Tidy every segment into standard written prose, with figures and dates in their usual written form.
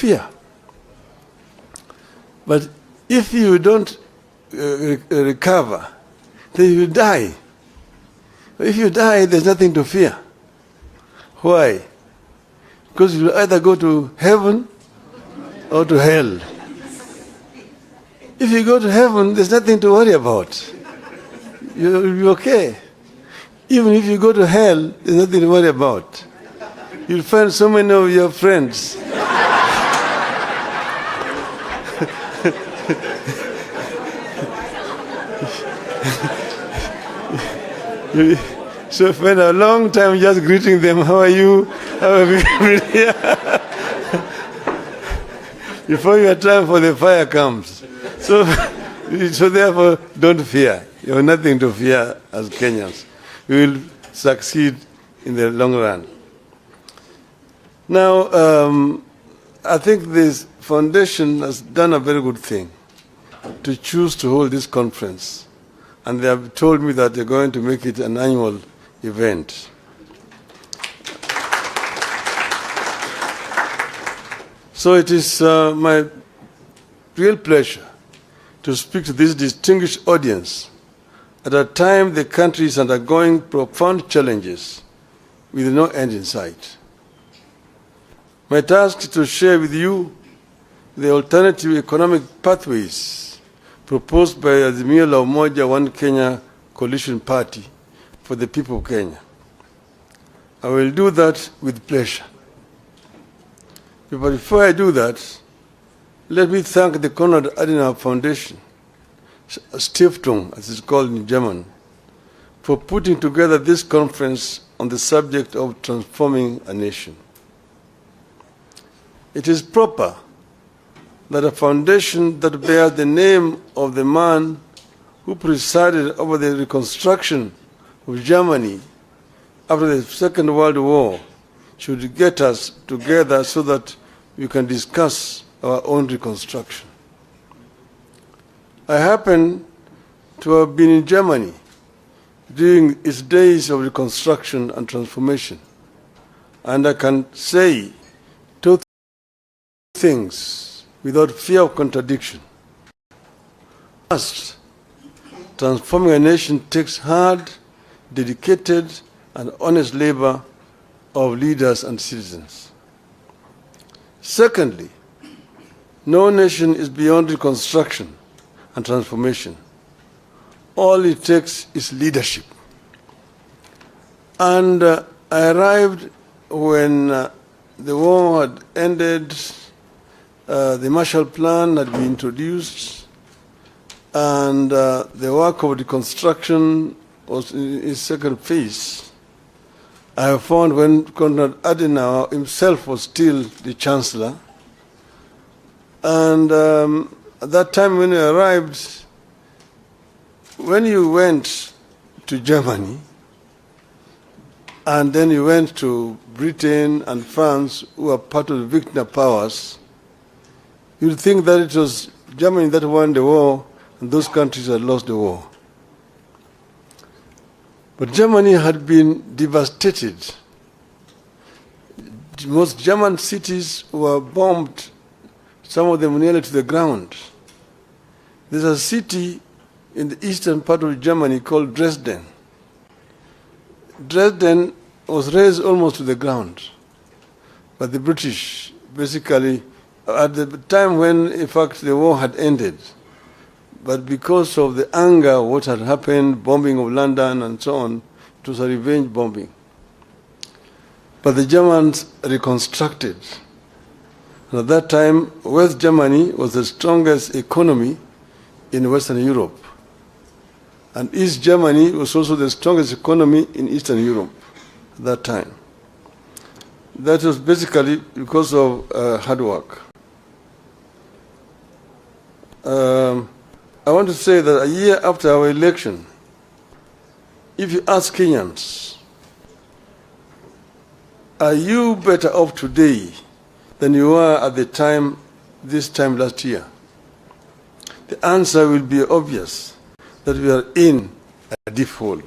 fear. But if you don't recover, then you die. If you die, there's nothing to fear. Why? Because you'll either go to heaven or to hell. If you go to heaven, there's nothing to worry about. You'll be okay. Even if you go to hell, there's nothing to worry about. You'll find so many of your friends. So spend a long time just greeting them. How are you? How are you? Before your time for the fire comes. So therefore, don't fear. You have nothing to fear as Kenyans. We will succeed in the long run. Now, I think this foundation has done a very good thing to choose to hold this conference. And they have told me that they're going to make it an annual event. So it is my real pleasure to speak to this distinguished audience at a time the country is undergoing profound challenges with no end in sight. My task is to share with you the alternative economic pathways proposed by Azimio la Umoja One Kenya Coalition Party for the people of Kenya. I will do that with pleasure. But before I do that, let me thank the Konrad Adenauer Foundation, Stiftung, as it's called in German, for putting together this conference on the subject of transforming a nation. It is proper that a foundation that bears the name of the man who presided over the reconstruction of Germany after the Second World War should get us together so that we can discuss our own reconstruction. I happen to have been in Germany during its days of reconstruction and transformation, and I can say two things without fear of contradiction. First, transforming a nation takes hard, dedicated, and honest labor of leaders and citizens. Secondly, no nation is beyond reconstruction and transformation. All it takes is leadership. And I arrived when the war had ended, the Marshall Plan had been introduced, and the work of reconstruction was in its second phase. I found when Konrad Adenauer himself was still the Chancellor, and at that time when he arrived, when you went to Germany, and then you went to Britain and France, who are part of the victor powers, you'd think that it was Germany that won the war and those countries had lost the war. But Germany had been devastated. Most German cities were bombed, some of them nearly to the ground. There's a city in the eastern part of Germany called Dresden. Dresden was razed almost to the ground. But the British, basically, at the time when, in fact, the war had ended, but because of the anger, what had happened, bombing of London and so on, it was a revenge bombing. But the Germans reconstructed. And at that time, West Germany was the strongest economy in Western Europe. And East Germany was also the strongest economy in Eastern Europe at that time. That was basically because of hard work. I want to say that a year after our election, if you ask Kenyans, are you better off today than you were at the time, this time last year? The answer will be obvious, that we are in a deep hole.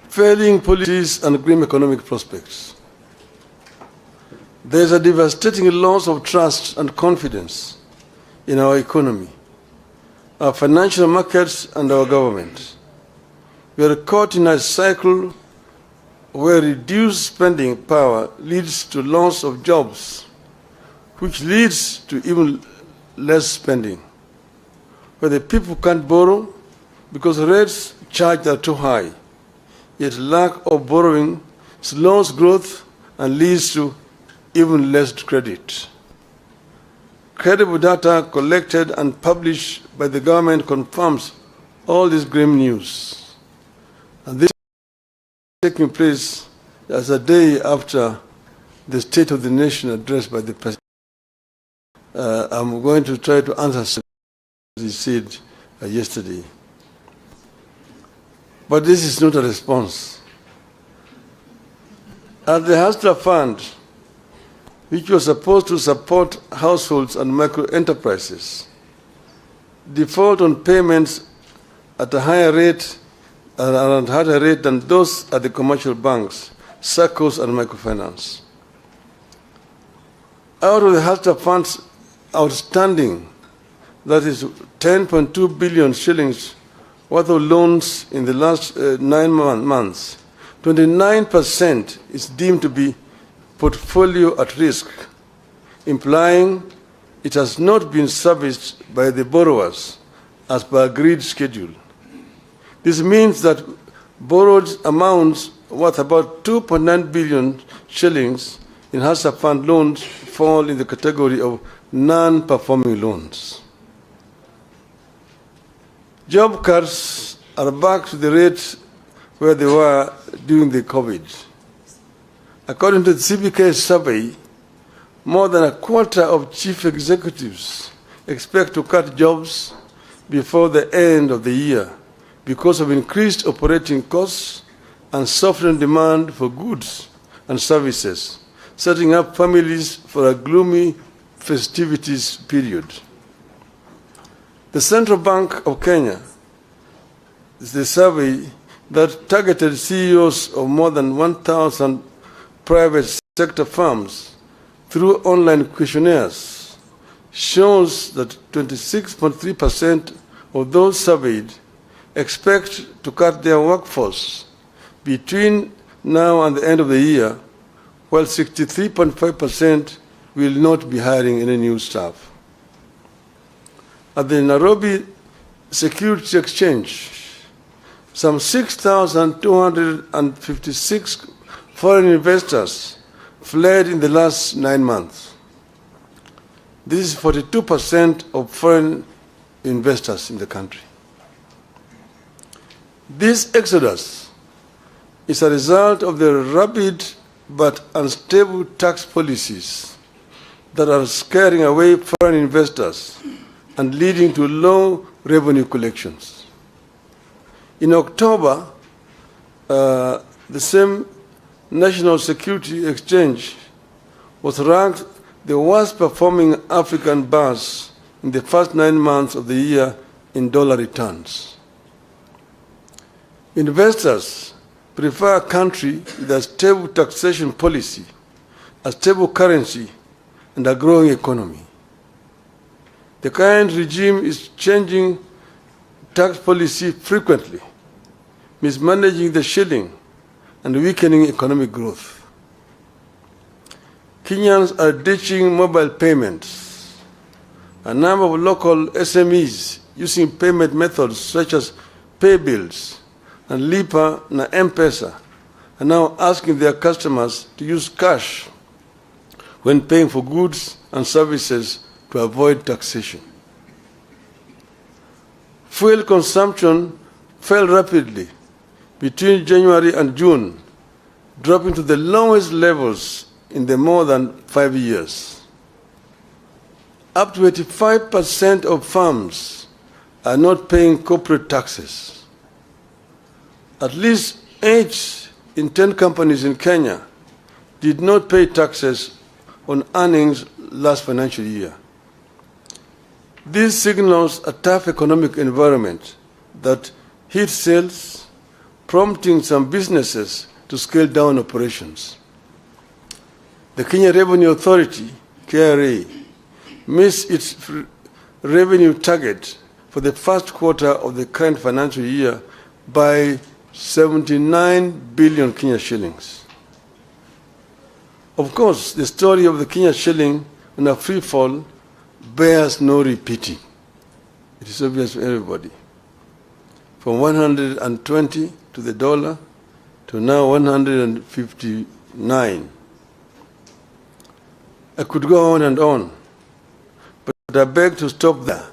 Failing policies and grim economic prospects. There is a devastating loss of trust and confidence in our economy, our financial markets, and our government. We are caught in a cycle where reduced spending power leads to loss of jobs, which leads to even less spending, where the people can't borrow because rates charged are too high, yet lack of borrowing slows growth and leads to even less credit. Credible data collected and published by the government confirms all this grim news. And this is taking place as a day after the State of the Nation address by the President. I'm going to try to answer what he said yesterday. But this is not a response. At the Hustler Fund, which was supposed to support households and micro-enterprises, default on payments at a higher rate than those at the commercial banks, SACCOs, and microfinance. Out of the Hustler Fund's outstanding, that is 10.2 billion shillings worth of loans in the last 9 months, 29% is deemed to be portfolio at risk, implying it has not been serviced by the borrowers as per agreed schedule. This means that borrowed amounts worth about 2.9 billion shillings in Hustler Fund loans fall in the category of non-performing loans. Job cuts are back to the rate where they were during the COVID. According to the CBK survey, more than a quarter of chief executives expect to cut jobs before the end of the year because of increased operating costs and softening demand for goods and services, setting up families for a gloomy festivities period. The Central Bank of Kenya, the survey that targeted CEOs of more than 1,000 private sector firms through online questionnaires, shows that 26.3% of those surveyed expect to cut their workforce between now and the end of the year, while 63.5% will not be hiring any new staff. At the Nairobi Securities Exchange, some 6,256 foreign investors fled in the last 9 months. This is 42% of foreign investors in the country. This exodus is a result of the rapid but unstable tax policies that are scaring away foreign investors and leading to low revenue collections. In October, the same National Security Exchange was ranked the worst performing African bus in the first 9 months of the year in dollar returns. Investors prefer a country with a stable taxation policy, a stable currency, and a growing economy. The current regime is changing tax policy frequently, mismanaging the shilling, and weakening economic growth. Kenyans are ditching mobile payments. A number of local SMEs using payment methods such as pay bills and Lipa na M-Pesa are now asking their customers to use cash when paying for goods and services to avoid taxation. Fuel consumption fell rapidly between January and June, dropping to the lowest levels in the more than 5 years. Up to 85% of firms are not paying corporate taxes. At least 8 in 10 companies in Kenya did not pay taxes on earnings last financial year. This signals a tough economic environment that hit sales, prompting some businesses to scale down operations. The Kenya Revenue Authority, KRA, missed its revenue target for the first quarter of the current financial year by 79 billion Kenya shillings. Of course, the story of the Kenya shilling in a free fall bears no repeating. It is obvious to everybody. From 120 to the dollar to now 159. I could go on and on, but I beg to stop there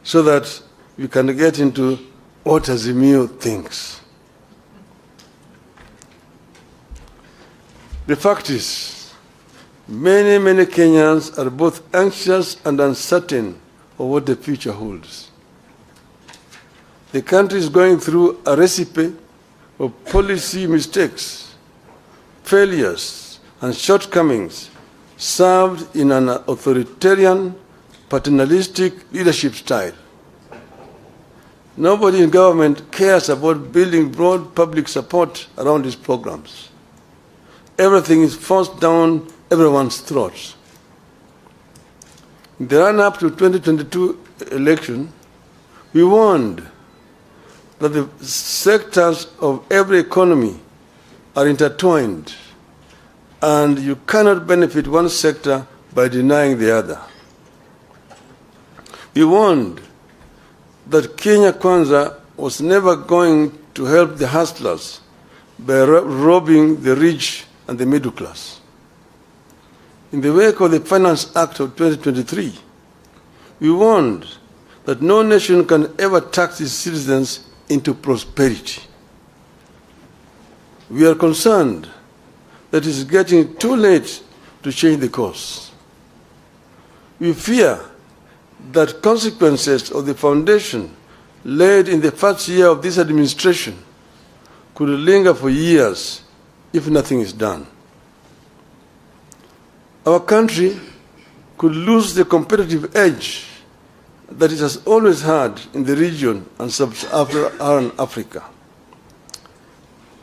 so that we can get into what Azimio thinks. The fact is, many Kenyans are both anxious and uncertain of what the future holds. The country is going through a recipe of policy mistakes, failures, and shortcomings served in an authoritarian, paternalistic leadership style. Nobody in government cares about building broad public support around these programs. Everything is forced down everyone's throats. In the run-up to 2022 election, we warned that the sectors of every economy are intertwined, and you cannot benefit one sector by denying the other. We warned that Kenya Kwanza was never going to help the hustlers by robbing the rich and the middle class. In the wake of the Finance Act of 2023, we warned that no nation can ever tax its citizens into prosperity. We are concerned that it is getting too late to change the course. We fear that consequences of the foundation laid in the first year of this administration could linger for years if nothing is done. Our country could lose the competitive edge that it has always had in the region and sub-Saharan Africa.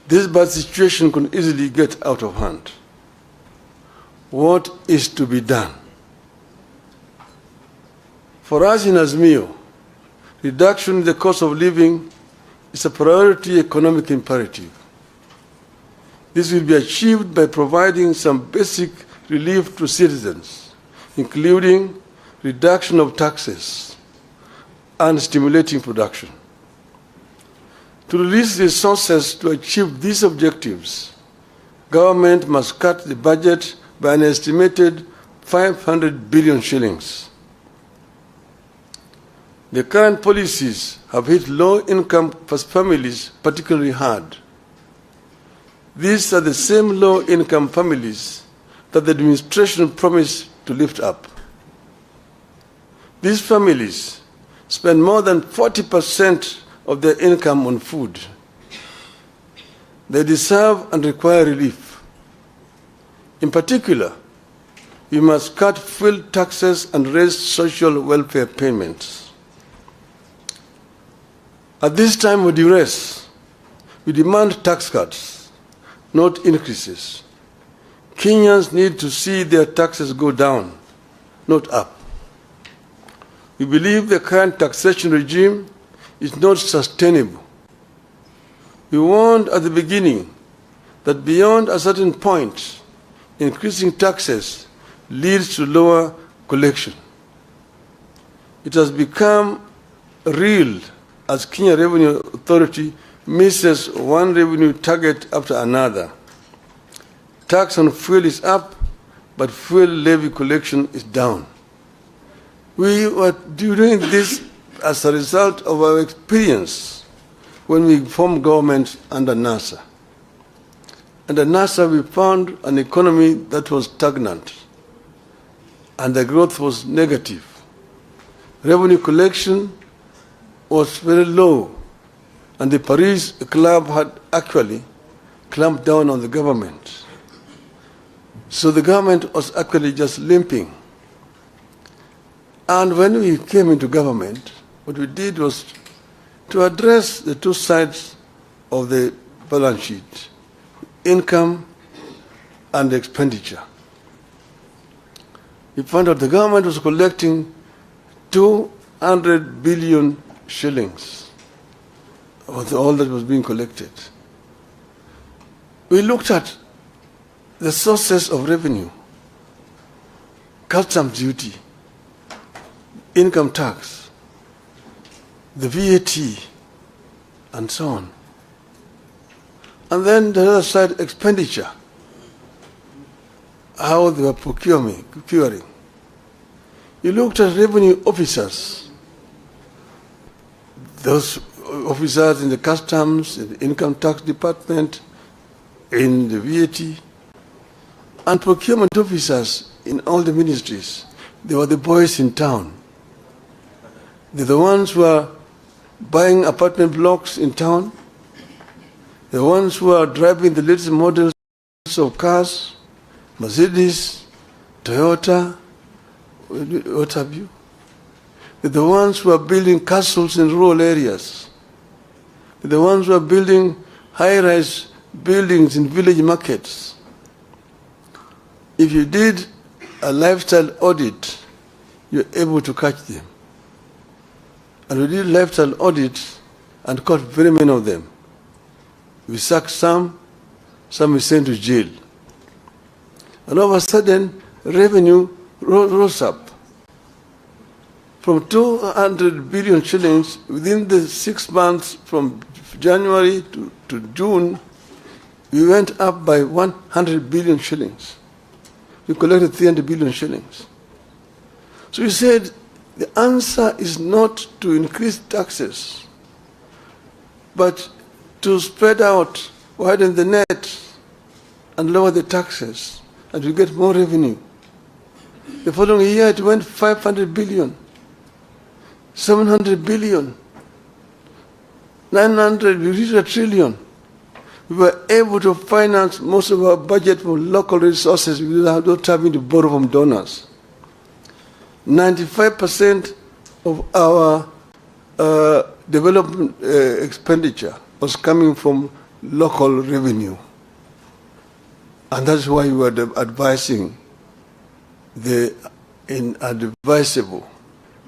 This bad situation could easily get out of hand. What is to be done? For us in Azimio, reduction in the cost of living is a priority economic imperative. This will be achieved by providing some basic relief to citizens, including reduction of taxes and stimulating production. To release resources to achieve these objectives, government must cut the budget by an estimated 500 billion shillings. The current policies have hit low-income families particularly hard. These are the same low-income families that the administration promised to lift up. These families spend more than 40% of their income on food. They deserve and require relief. In particular, we must cut fuel taxes and raise social welfare payments. At this time of duress, we demand tax cuts, not increases. Kenyans need to see their taxes go down, not up. We believe the current taxation regime is not sustainable. We warned at the beginning that beyond a certain point, increasing taxes leads to lower collection. It has become real as Kenya Revenue Authority misses one revenue target after another. Tax on fuel is up, but fuel levy collection is down. We were doing this as a result of our experience when we formed government under NASA. Under NASA, we found an economy that was stagnant, and the growth was negative. Revenue collection was very low, and the Paris Club had actually clamped down on the government. So the government was actually just limping. And when we came into government, what we did was to address the two sides of the balance sheet, income and expenditure. he found out the government was collecting 200 billion shillings of all that was being collected. We looked at the sources of revenue, customs duty, income tax, the VAT, and so on. And then the other side, expenditure, how they were procuring. You looked at revenue officers, those officers in the customs, in the income tax department, in the VAT, and procurement officers in all the ministries. They were the boys in town. They're the ones who are buying apartment blocks in town, the ones who are driving the latest models of cars, Mercedes, Toyota, what have you. They're the ones who are building castles in rural areas. They're the ones who are building high-rise buildings in village markets. If you did a lifestyle audit, you're able to catch them. And we did lifestyle audits and caught very many of them. We sacked some we sent to jail. And all of a sudden, revenue rose up. From 200 billion shillings, within the 6 months from January to June, we went up by 100 billion shillings. We collected 300 billion shillings. So we said, the answer is not to increase taxes, but to spread out, widen the net, and lower the taxes, and we get more revenue. The following year, it went 500 billion, 700 billion, 900, we reached 1 trillion. We were able to finance most of our budget from local resources without having to borrow from donors. 95% of our development expenditure was coming from local revenue. And that's why we were advising the inadvisable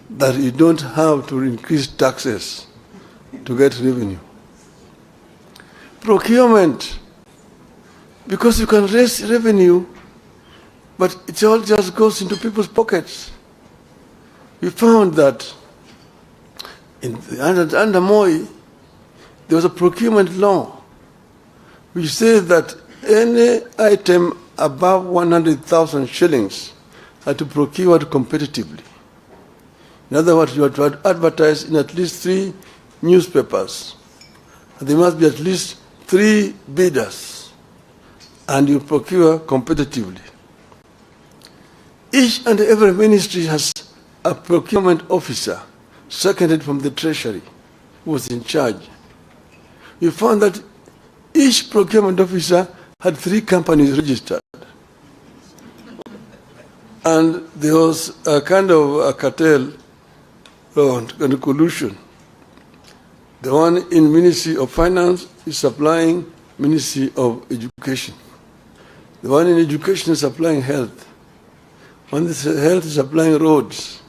that you don't have to increase taxes to get revenue. Procurement, because you can raise revenue, but it all just goes into people's pockets. We found that under Moi, there was a procurement law which says that any item above 100,000 shillings had to be procured competitively. In other words, you have to advertise in at least 3 newspapers. And there must be at least 3 bidders, and you procure competitively. Each and every ministry has a procurement officer seconded from the treasury who was in charge. We found that each procurement officer had 3 companies registered. And there was a kind of a cartel and a collusion. The one in Ministry of Finance is supplying Ministry of Education. The one in Education is supplying health. One in health is supplying roads.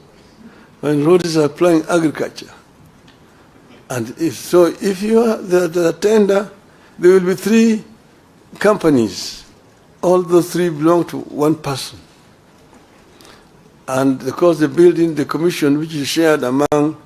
One in roads is supplying agriculture. And if you are the tender, there will be 3 companies. All those 3 belong to one person. And of course the building, the commission, which is shared among